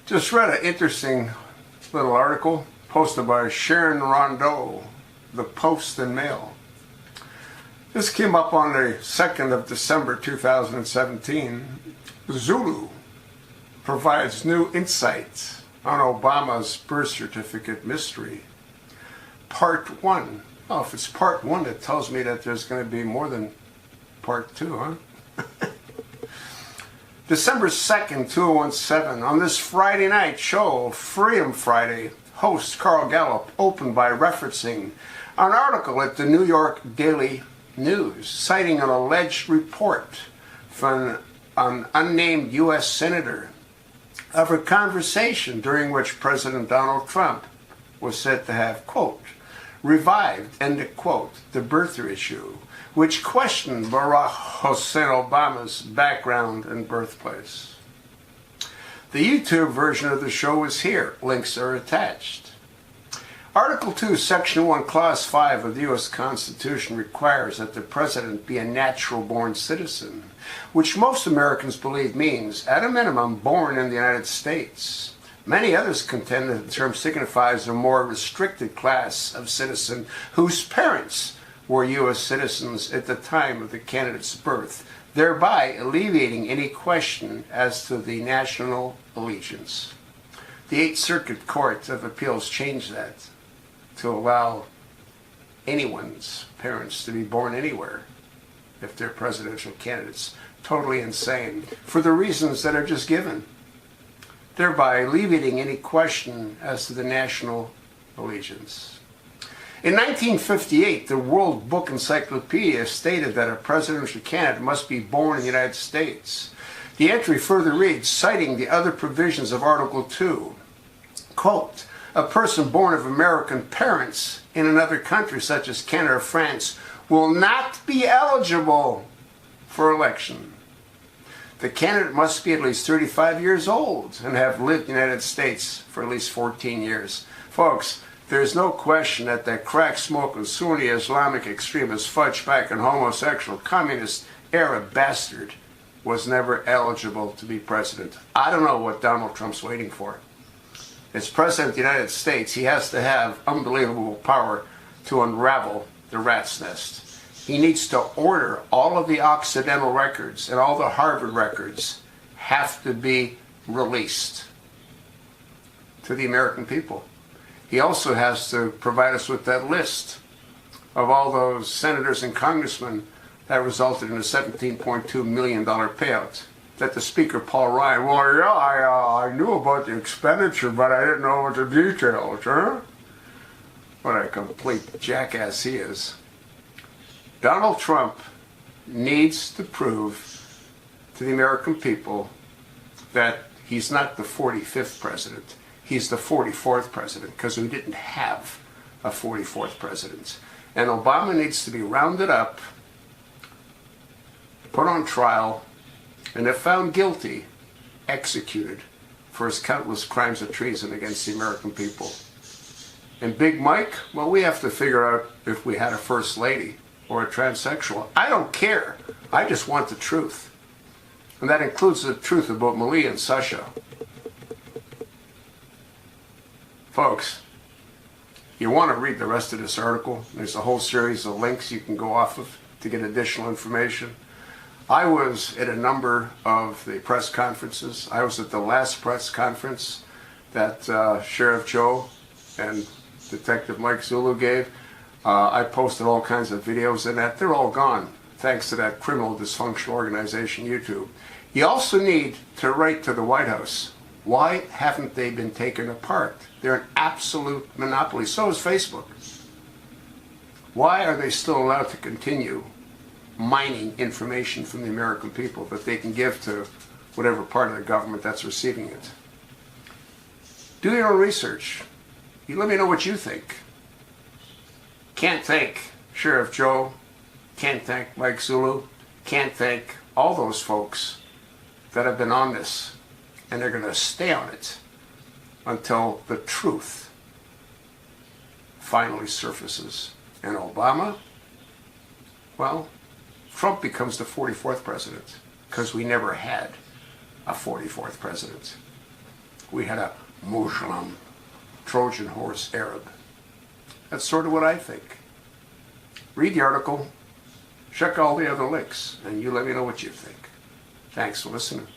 Just read an interesting little article posted by Sharon Rondeau, the Post and Mail. This came up on the 2nd of December 2017. Zulu provides new insights on Obama's birth certificate mystery. Part 1. Oh, if it's part 1, it tells me that there's going to be more than part 2, huh? December 2nd, 2017, on this Friday night show, Freedom Friday, host Carl Gallup opened by referencing an article at the New York Daily News, citing an alleged report from an unnamed U.S. senator of a conversation during which President Donald Trump was said to have, quote, revived, end quote, the birther issue, which questioned Barack Hussein Obama's background and birthplace. The YouTube version of the show is here. Links are attached. Article 2, Section 1, Clause 5 of the U.S. Constitution requires that the president be a natural-born citizen, which most Americans believe means, at a minimum, born in the United States. Many others contend that the term signifies a more restricted class of citizen whose parents were U.S. citizens at the time of the candidate's birth, thereby alleviating any question as to the national allegiance. The Eighth Circuit Court of Appeals changed that to allow anyone's parents to be born anywhere if they're presidential candidates. Totally insane, for the reasons that are just given, thereby alleviating any question as to the national allegiance. In 1958, the World Book Encyclopedia stated that a presidential candidate must be born in the United States. The entry further reads, citing the other provisions of Article 2, quote, a person born of American parents in another country, such as Canada or France, will not be eligible for election. The candidate must be at least 35 years old and have lived in the United States for at least 14 years. Folks, there's no question that that crack-smoking Sunni Islamic extremist fudge-back and homosexual communist Arab bastard was never eligible to be president. I don't know what Donald Trump's waiting for. As president of the United States, he has to have unbelievable power to unravel the rat's nest. He needs to order all of the Occidental records and all the Harvard records have to be released to the American people. He also has to provide us with that list of all those senators and congressmen that resulted in a $17.2 million payout. That the Speaker, Paul Ryan, well, yeah, I knew about the expenditure, but I didn't know what the details, huh? What a complete jackass he is. Donald Trump needs to prove to the American people that he's not the 45th president. He's the 44th president, because we didn't have a 44th president. And Obama needs to be rounded up, put on trial, and if found guilty, executed for his countless crimes of treason against the American people. And Big Mike, well, we have to figure out if we had a first lady or a transsexual. I don't care. I just want the truth. And that includes the truth about Malia and Sasha. Folks, you want to read the rest of this article. There's a whole series of links you can go off of to get additional information. I was at a number of the press conferences. I was at the last press conference that Sheriff Joe and Detective Mike Zulu gave. I posted all kinds of videos in that. They're all gone, thanks to that criminal dysfunctional organization, YouTube. You also need to write to the White House. Why haven't they been taken apart? They're an absolute monopoly. So is Facebook. Why are they still allowed to continue mining information from the American people that they can give to whatever part of the government that's receiving it? Do your own research. You let me know what you think. Can't thank Sheriff Joe. Can't thank Mike Zulu. Can't thank all those folks that have been on this. And they're going to stay on it until the truth finally surfaces. And Obama, well, Trump becomes the 44th president because we never had a 44th president. we had a Muslim, Trojan horse Arab. That's sort of what I think. Read the article, check all the other links, and you let me know what you think. Thanks for listening.